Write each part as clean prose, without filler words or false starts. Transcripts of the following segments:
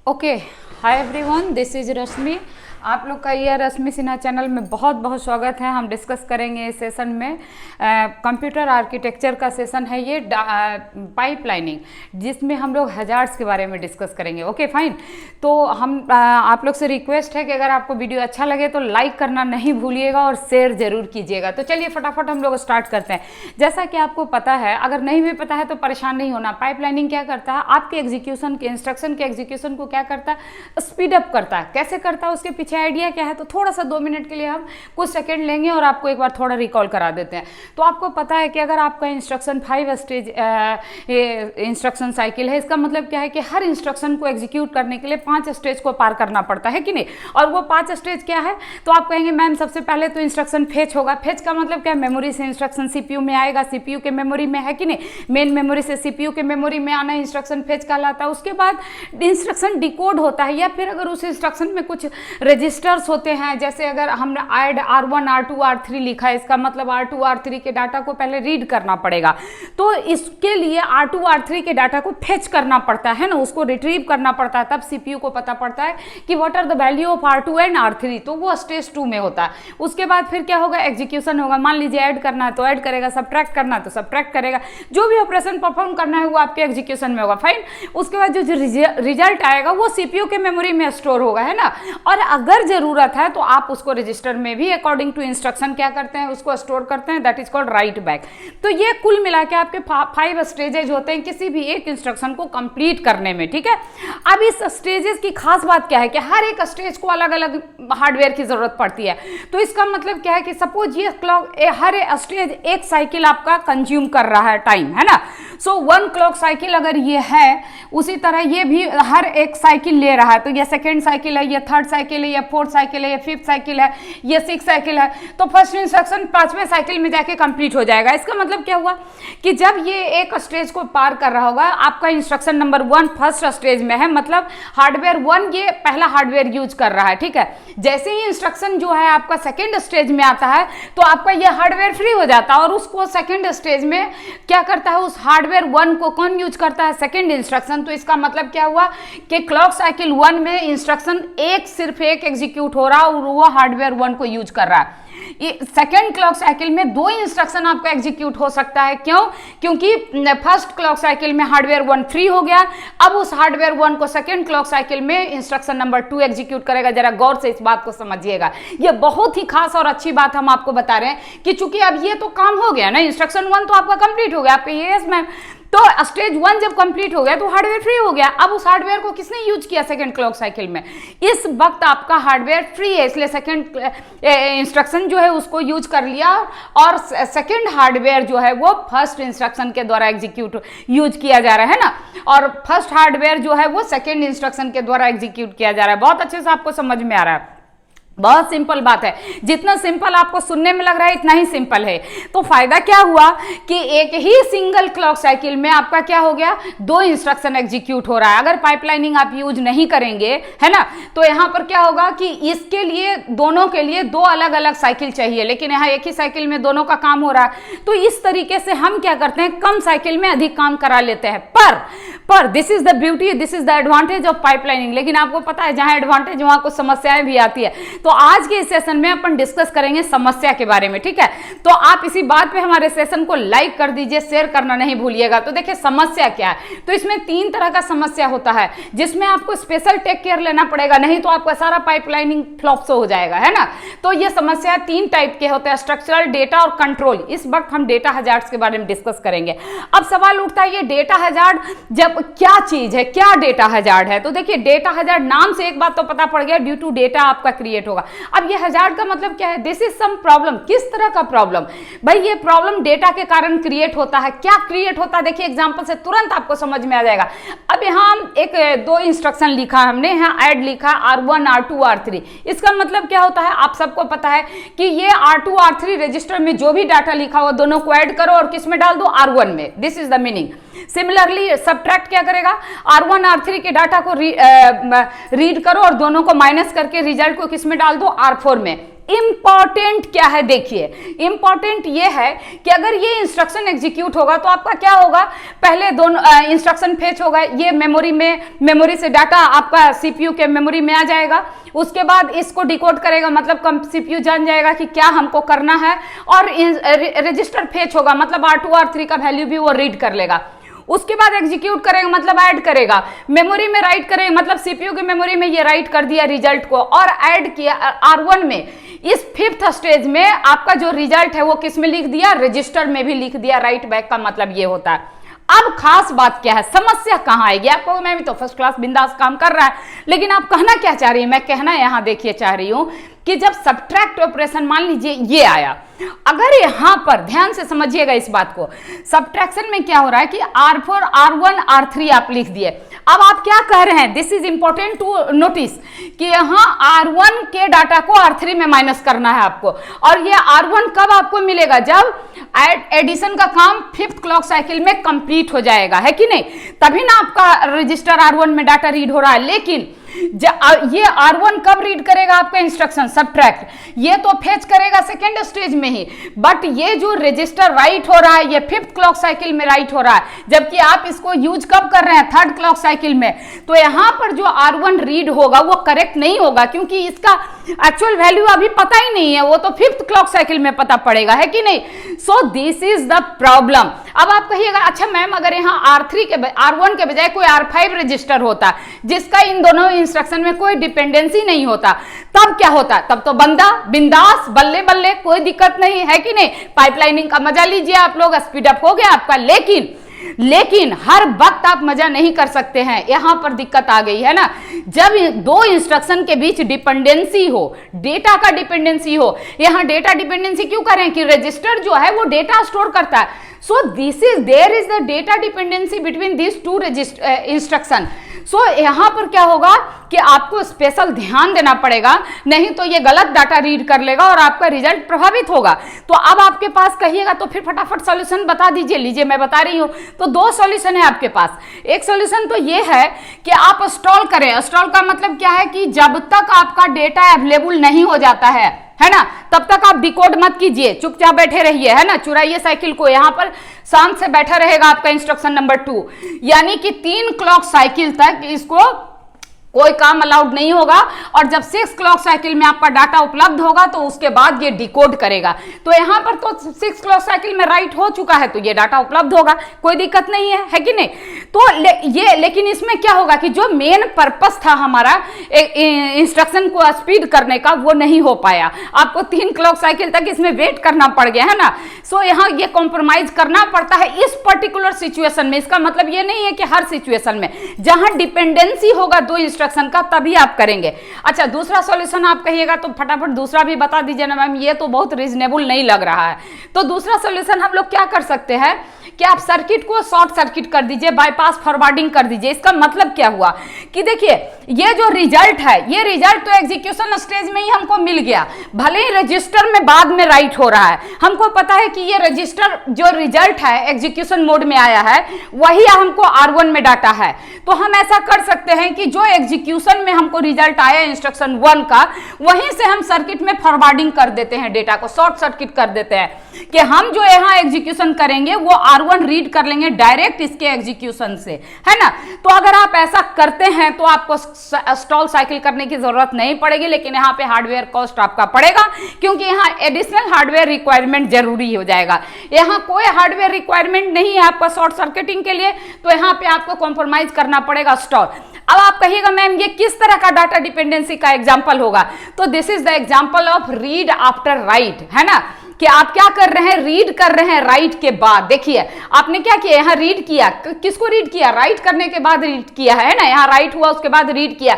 Okay, hi everyone, this is Rashmi. आप लोग का ये रश्मि सिन्हा चैनल में बहुत बहुत स्वागत है। हम डिस्कस करेंगे इस सेशन में कंप्यूटर आर्किटेक्चर का सेशन है ये, पाइपलाइनिंग, जिसमें हम लोग हजार्ड्स के बारे में डिस्कस करेंगे। Okay fine. तो हम आप लोग से रिक्वेस्ट है कि अगर आपको वीडियो अच्छा लगे तो लाइक करना नहीं भूलिएगा और शेयर जरूर कीजिएगा। तो चलिए फटाफट हम लोग स्टार्ट करते हैं। जैसा कि आपको पता है, अगर नहीं भी पता है तो परेशान नहीं होना। पाइपलाइनिंग क्या करता है, आपके एग्जीक्यूशन के इंस्ट्रक्शन के एग्जीक्यूशन को क्या करता है, स्पीड अप करता है। कैसे करता है, उसके पीछे आइडिया क्या है, तो थोड़ा सा 2 मिनट के लिए हम कुछ सेकंड लेंगे और आपको एक बार थोड़ा रिकॉल करा देते हैं। तो आपको पता है कि अगर आपका इंस्ट्रक्शन 5 स्टेज इंस्ट्रक्शन साइकिल है, इसका मतलब क्या है कि हर इंस्ट्रक्शन को एग्जीक्यूट करने के लिए 5 स्टेज को पार करना पड़ता है कि नहीं। और वो 5 स्टेज क्या है, तो आप कहेंगे मैम सबसे पहले तो इंस्ट्रक्शन फेच होगा। फेच का मतलब क्या है, मेमोरी से इंस्ट्रक्शन सीपीयू में आएगा, सीपीयू के मेमोरी में, है कि नहीं। मेन मेमोरी से सीपीयू के मेमोरी में आना इंस्ट्रक्शन फेच कहलाता है। उसके बाद इंस्ट्रक्शन डिकोड होता है, या फिर अगर उस इंस्ट्रक्शन में कुछ रजिस्टर्स होते हैं, जैसे अगर हमने ऐड R1 R2 R3 लिखा है, इसका मतलब R2 R3 के डाटा को पहले रीड करना पड़ेगा। तो इसके लिए R2 R3 के डाटा को फेच करना पड़ता है ना, उसको रिट्रीव करना पड़ता है। तब सीपीयू को पता पड़ता है कि what are the value of R2 and R3, तो वो स्टेज 2 में होता है। उसके बाद फिर क्या होगा, एग्जीक्यूशन होगा। मान लीजिए ऐड करना है तो ऐड करेगा, सब्ट्रैक्ट करना है तो सब्ट्रैक्ट करेगा, जो भी ऑपरेशन परफॉर्म करना है वो आपके एग्जीक्यूशन में होगा। फाइन। उसके बाद जो रिजल्ट आएगा वो सीपीयू के मेमोरी में स्टोर होगा, है ना। और अगर जरूरत है तो आप उसको रजिस्टर में भी अकॉर्डिंग टू इंस्ट्रक्शन क्या करते हैं, उसको स्टोर करते हैं। That is called right back. तो ये कुल मिला के आपके 5 स्टेजेज होते हैं किसी भी एक इंस्ट्रक्शन को कंप्लीट करने में, ठीक है। अब इस स्टेजेस की खास बात क्या है कि हर एक स्टेज को अलग अलग हार्डवेयर की जरूरत पड़ती है। तो इसका मतलब क्या है कि सपोज ये क्लॉक हर स्टेज एक साइकिल आपका कंज्यूम कर रहा है टाइम, है ना। सो 1 क्लॉक साइकिल अगर ये है, उसी तरह ये भी हर एक साइकिल ले रहा है। तो ये सेकेंड साइकिल है, ये थर्ड साइकिल है, ये फोर्थ साइकिल है, ये 5th साइकिल है, ये 6th साइकिल है। तो फर्स्ट इंस्ट्रक्शन 5वें साइकिल में जाके कंप्लीट हो जाएगा। इसका मतलब क्या हुआ कि जब ये एक स्टेज को पार कर रहा होगा, आपका इंस्ट्रक्शन नंबर 1 फर्स्ट स्टेज में है, मतलब हार्डवेयर 1 ये पहला हार्डवेयर यूज कर रहा है, ठीक है। जैसे ही इंस्ट्रक्शन जो है आपका सेकेंड स्टेज में आता है तो आपका ये हार्डवेयर फ्री हो जाता है, और उसको सेकेंड स्टेज में क्या करता है, उस हार्डवेयर 1 को कौन यूज करता है, सेकेंड इंस्ट्रक्शन। तो इसका मतलब क्या हुआ कि क्लॉक साइकिल 1 में इंस्ट्रक्शन सिर्फ एक एग्जीक्यूट हो रहा है और वो हार्डवेयर 1 को यूज कर रहा है। सेकेंड क्लॉक साइकिल में 2 इंस्ट्रक्शन आपका एग्जीक्यूट हो सकता है। क्यों? क्योंकि फर्स्ट क्लॉक साइकिल में हार्डवेयर 1 फ्री हो गया, अब उस हार्डवेयर 1 को सेकेंड क्लॉक साइकिल में इंस्ट्रक्शन नंबर 2 एग्जीक्यूट करेगा। जरा गौर से इस बात को समझिएगा, ये बहुत ही खास और अच्छी बात हम आपको बता रहे हैं कि चूंकि अब ये तो काम हो गया ना, इंस्ट्रक्शन 1 तो आपका कंप्लीट हो गया, आपके यस मैम। तो स्टेज 1 जब कंप्लीट हो गया तो हार्डवेयर फ्री हो गया। अब उस हार्डवेयर को किसने यूज किया, सेकंड क्लॉक साइकिल में। इस वक्त आपका हार्डवेयर फ्री है, इसलिए सेकंड इंस्ट्रक्शन जो है उसको यूज कर लिया, और सेकंड हार्डवेयर जो है वो फर्स्ट इंस्ट्रक्शन के द्वारा एग्जीक्यूट यूज किया जा रहा है ना, और फर्स्ट हार्डवेयर जो है वो सेकंड इंस्ट्रक्शन के द्वारा एग्जीक्यूट किया जा रहा है। बहुत अच्छे से आपको समझ में आ रहा है, बहुत सिंपल बात है। जितना सिंपल आपको सुनने में लग रहा है इतना ही सिंपल है। तो फायदा क्या हुआ कि एक ही सिंगल क्लॉक साइकिल में आपका क्या हो गया, 2 इंस्ट्रक्शन एग्जीक्यूट हो रहा है। अगर पाइपलाइनिंग आप यूज नहीं करेंगे, है ना, तो यहां पर क्या होगा कि इसके लिए दोनों के लिए 2 अलग अलग साइकिल चाहिए, लेकिन यहां एक ही साइकिल में दोनों का काम हो रहा है। तो इस तरीके से हम क्या करते हैं, कम साइकिल में अधिक काम करा लेते हैं। पर this is the beauty, this is the advantage of pipelining. लेकिन आपको पता है जहां एडवांटेज वहां कुछ समस्याएं भी आती है। तो आज के इस सेशन में अपन डिस्कस करेंगे समस्या के बारे में, ठीक है। तो आप इसी बात पे हमारे सेशन को लाइक कर दीजिए, शेयर करना नहीं भूलिएगा। तो देखिए समस्या क्या है, तो इसमें 3 तरह का समस्या होता है जिसमें आपको स्पेशल टेक केयर लेना पड़ेगा, नहीं तो आपका सारा पाइपलाइनिंग फ्लॉप हो जाएगा, है ना। तो ये समस्या 3 टाइप के होते हैं, स्ट्रक्चरल, डेटा और कंट्रोल। इस वक्त हम डेटा हजार्ड्स के बारे में डिस्कस करेंगे। अब सवाल उठता है, ये डेटा हजार्ड जब क्या चीज है, क्या डेटा हजार्ड है। तो देखिए डेटा हजार्ड नाम से एक बात तो पता पड़ गया, ड्यू टू डेटा आपका क्रिएट होगा। अब ये हजार्ड का मतलब क्या है, दिस इज सम प्रॉब्लम। किस तरह का प्रॉब्लम भाई, ये प्रॉब्लम डेटा के कारण क्रिएट होता है। क्या क्रिएट होता है, देखिए एग्जांपल से तुरंत आपको समझ में आ जाएगा। अब यहाँ एक 2 इंस्ट्रक्शन लिखा हमने, यहाँ ऐड लिखा R1 R2 R3। इसका मतलब क्या होता है, आप सबको पता है कि ये R2 R3 रजिस्टर में जो भी डाटा लिखा हो दोनों को ऐड करो और किस में डाल दो, R1 में। This is the meaning. Similarly subtract क्या करेगा, R1 R3 के डाटा को रीड करो और दोनों को माइनस करके रिजल्ट को किस में डाल दो, R4 में। इंपॉर्टेंट क्या है देखिए, इंपॉर्टेंट ये है कि अगर ये इंस्ट्रक्शन एग्जीक्यूट होगा तो आपका क्या होगा, पहले दोनों इंस्ट्रक्शन फेच होगा, ये मेमोरी से डाटा आपका सीपीयू के मेमोरी में आ जाएगा, उसके बाद इसको डिकोड करेगा, मतलब सीपीयू जान जाएगा कि क्या हमको करना है, और रजिस्टर फेच होगा, मतलब R2 R3 का वैल्यू भी वो रीड कर लेगा, उसके बाद एग्जीक्यूट करेगा मतलब ऐड करेगा, मेमोरी में राइट करेगा मतलब सीपीयू की मेमोरी में ये राइट कर दिया रिजल्ट को और ऐड किया R1 में। इस 5th स्टेज में आपका जो रिजल्ट है वो किस में लिख दिया, रजिस्टर में भी लिख दिया, राइट बैक का मतलब ये होता है। अब खास बात क्या है, समस्या कहां आएगी, आपको मैं भी तो फर्स्ट क्लास बिंदास काम कर रहा है, लेकिन आप कहना क्या चाह रही है, मैं कहना यहां देखिए चाह रही हूं कि जब सब्ट्रैक्ट ऑपरेशन मान लीजिए ये आया, अगर यहां पर ध्यान से समझिएगा इस बात को, सब्ट्रैक्शन में क्या हो रहा है कि R4 R1 R3 आप लिख दिए, अब आप क्या कह रहे हैं, this is important to notice कि यहां R1 के डाटा को R3 में माइनस करना है आपको, और ये R1 कब आपको मिलेगा, जब एडिशन का काम 5th क्लॉक साइकिल में कंप्लीट हो जाएगा, है कि नहीं, तभी ना आपका रजिस्टर R1 में डाटा रीड हो रहा है। लेकिन ये R1 कब रीड करेगा आपका इंस्ट्रक्शन सब्ट्रैक्ट, ये तो फेच करेगा सेकेंड स्टेज में ही, बट ये जो रजिस्टर राइट हो रहा है ये 5th क्लॉक साइकिल में राइट हो रहा है, जबकि आप इसको यूज कब कर रहे हैं, 3rd क्लॉक साइकिल में। तो यहां पर जो R1 रीड होगा वो करेक्ट नहीं होगा, क्योंकि इसका एक्चुअल वैल्यू अभी पता ही नहीं है, वो तो 5th क्लॉक साइकिल में पता पड़ेगा, है कि नहीं। So this is the problem. अब आप कहिएगा अच्छा मैम अगर यहाँ R1 के बजाय कोई R5 रजिस्टर होता जिसका इन दोनों इंस्ट्रक्शन में कोई डिपेंडेंसी नहीं होता, तब क्या होता, तब तो बंदा बिंदास बल्ले बल्ले कोई दिक्कत नहीं, है कि नहीं, पाइपलाइनिंग का मजा लीजिए आप लोग, स्पीड अप हो गया आपका। लेकिन हर वक्त आप मजा नहीं कर सकते हैं, यहां पर दिक्कत आ गई है ना, जब दो इंस्ट्रक्शन के बीच डिपेंडेंसी हो, डेटा का डिपेंडेंसी हो, यहां डेटा डिपेंडेंसी क्यों करें कि रजिस्टर जो है वो डेटा स्टोर करता है, so there is the data dependency between this two instruction. सो यहां पर क्या होगा कि आपको स्पेशल ध्यान देना पड़ेगा, नहीं तो ये गलत डाटा रीड कर लेगा और आपका रिजल्ट प्रभावित होगा। तो अब आपके पास कहिएगा तो फिर फटाफट सॉल्यूशन बता दीजिए, लीजिए मैं बता रही हूं। तो 2 सॉल्यूशन है आपके पास। एक सॉल्यूशन तो ये है कि आप स्टॉल करें, स्टॉल का मतलब क्या है कि जब तक आपका डेटा अवेलेबल नहीं हो जाता है ना, तब तक आप डिकोड मत कीजिए, चुपचाप बैठे रहिए, है ना, चुराइए साइकिल को, यहां पर शांत से बैठा रहेगा आपका इंस्ट्रक्शन नंबर 2, यानी कि 3 क्लॉक साइकिल तक इसको कोई काम अलाउड नहीं होगा, और जब 6 क्लॉक साइकिल में आपका डाटा उपलब्ध होगा तो उसके बाद ये डिकोड करेगा। तो यहां पर तो 6 क्लॉक साइकिल में राइट हो चुका है तो ये डाटा उपलब्ध होगा, कोई दिक्कत नहीं है कि नहीं। तो लेकिन इसमें क्या होगा कि जो मेन पर्पस था हमारा इंस्ट्रक्शन को स्पीड करने का वो नहीं हो पाया, आपको 3 क्लॉक साइकिल तक इसमें वेट करना पड़ गया, है ना। सो यहाँ ये कॉम्प्रोमाइज करना पड़ता है इस पर्टिकुलर सिचुएशन में। इसका मतलब ये नहीं है कि हर सिचुएशन में, जहां डिपेंडेंसी होगा 2 इंस्ट्रक्शन का तभी आप करेंगे। अच्छा, दूसरा सॉल्यूशन आप कहिएगा तो फटाफट दूसरा भी बता दीजिए ना मैम, ये तो बहुत रीजनेबल नहीं लग रहा है। तो दूसरा सॉल्यूशन हम लोग क्या कर सकते हैं कि आप सर्किट को शॉर्ट सर्किट कर दीजिए, बाईपास फॉरवर्डिंग कर दीजिए। इसका मतलब क्या हुआ कि देखिए ये जो रिजल्ट है, ये रिजल्ट तो एग्जीक्यूशन स्टेज में ही हमको मिल गया, भले ही रजिस्टर में बाद में राइट हो रहा है, हमको पता है कि ये रजिस्टर जो रिजल्ट है एग्जीक्यूशन मोड में आया है वही हमको R1 में डाटा है। तो हम ऐसा कर सकते हैं कि जो एग्जीक्यूशन में हमको रिजल्ट आया इंस्ट्रक्शन 1 का, वहीं से हम सर्किट में फॉरवर्डिंग कर देते हैं, डेटा को शॉर्ट सर्किट कर देते हैं कि हम जो यहाँ एग्जीक्यूशन करेंगे वो R1 रीड कर लेंगे डायरेक्ट इसके एग्जीक्यूशन से, है ना। तो अगर आप ऐसा करते हैं तो आपको स्टॉल साइकिल करने की जरूरत नहीं पड़ेगी, लेकिन यहाँ पे हार्डवेयर कॉस्ट आपका पड़ेगा, क्योंकि यहाँ एडिशनल हार्डवेयर रिक्वायरमेंट जरूरी हो जाएगा। यहाँ कोई हार्डवेयर रिक्वायरमेंट नहीं है आपका शॉर्ट सर्किटिंग के लिए, तो यहाँ पे आपको कॉम्प्रोमाइज करना पड़ेगा स्टॉल। अब आप कहिएगा मैम ये किस तरह का डाटा डिपेंडेंसी का एग्जाम्पल होगा, तो this is the example of read after right, है ना, कि आप क्या कर रहे हैं, रीड कर रहे हैं राइट के बाद। देखिए आपने क्या किया, यहाँ रीड किया, किसको रीड किया, राइट करने के बाद रीड किया है ना, यहाँ राइट हुआ उसके बाद रीड किया।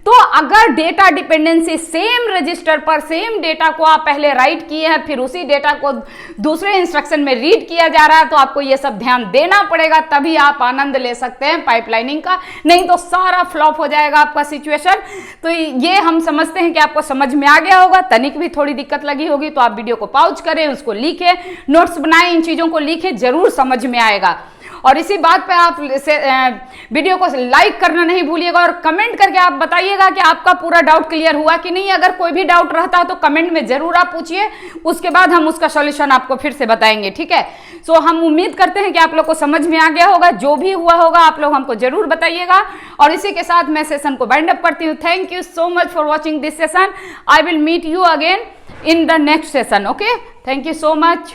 तो अगर डेटा डिपेंडेंसी सेम रजिस्टर पर सेम डेटा को आप पहले राइट किए हैं, फिर उसी डेटा को दूसरे इंस्ट्रक्शन में रीड किया जा रहा है, तो आपको ये सब ध्यान देना पड़ेगा, तभी आप आनंद ले सकते हैं पाइपलाइनिंग का, नहीं तो सारा फ्लॉप हो जाएगा आपका सिचुएशन। तो ये हम समझते हैं कि आपको समझ में आ गया होगा। तनिक भी थोड़ी दिक्कत लगी होगी तो आप वीडियो को पॉज करें, उसको लिखें, नोट्स बनाएं, इन चीजों को लिखें, जरूर समझ में आएगा। और इसी बात पे आप वीडियो को लाइक करना नहीं भूलिएगा और कमेंट करके आप बताइएगा कि आपका पूरा डाउट क्लियर हुआ कि नहीं। अगर कोई भी डाउट रहता है तो कमेंट में जरूर आप पूछिए, उसके बाद हम उसका सॉल्यूशन आपको फिर से बताएंगे, ठीक है। सो हम उम्मीद करते हैं कि आप लोग को समझ में आ गया होगा। जो भी हुआ होगा आप लोग हमको जरूर बताइएगा। और इसी के साथ मैं सेशन को वाइंड अप करती हूँ। Thank you so much for watching this session. I will meet you again in the next session. Okay, thank you so much.